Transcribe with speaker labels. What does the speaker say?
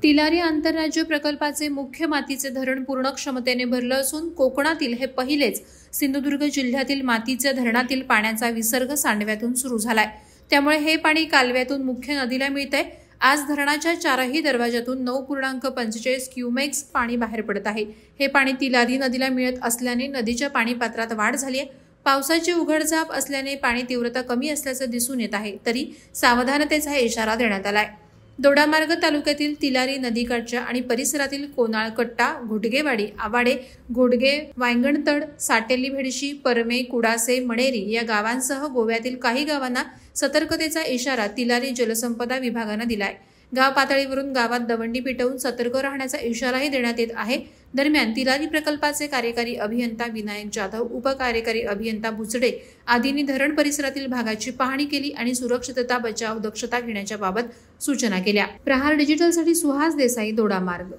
Speaker 1: तिलारी आंतरराज्य प्रकल्पाचे मुख्य मातीचे धरण पूर्ण क्षमतेने भरलं असून कोकणातील हे पहिलेच सिंधुदुर्ग जिल्ह्यातील मातीच्या धरणातील पाण्याचा विसर्ग सांडव्यातून सुरू झालाय। त्यामुळे हे पाणी कालव्यातून मुख्य नदीला मिळतंय। आज धरणाच्या चारही दरवाजातून 9.45 क्युमेक्स पाणी बाहेर पडत आहे। हे पाणी तिलारी नदीला मिळत असल्याने नदीच्या पाणी पात्रात वाढ झाली आहे। पावसाची उघडझाप असल्याने पाणी तीव्रता कमी असल्याचं दिसून येत आहे, तरी सावधानतेचा इशारा देण्यात आलाय। दोडामार्ग तालुक्यातील तिलारी नदीकाठच्या आणि परिसरातील कोनाळ कट्टा, घोटगेवाडी, आवाडे, घोडगे, वायंगणतड, साटेली भेडशी, परमे, कुडासे, मणेरी या गावांसह गोव्यातील काही गावांना सतर्कतेचा इशारा तिलारी जलसंपदा विभागाने दिलाय। गाव पातळीवरून गावात दवंडी पेटवून सतर्क राहण्याचा इशाराही देण्यात येत आहे। दरम्यान तिलारी प्रकल्पाचे कार्यकारी अभियंता विनायक जाधव, उपकार्यकारी अभियंता बुचडे आदींनी धरण परिसरातील भागाची पाहणी केली आणि सुरक्षितता, बचाव, दक्षता घेण्याच्या बाबत सूचना केल्या। प्रहार डिजिटलसाठी सुहास देसाई, दोडामार्ग।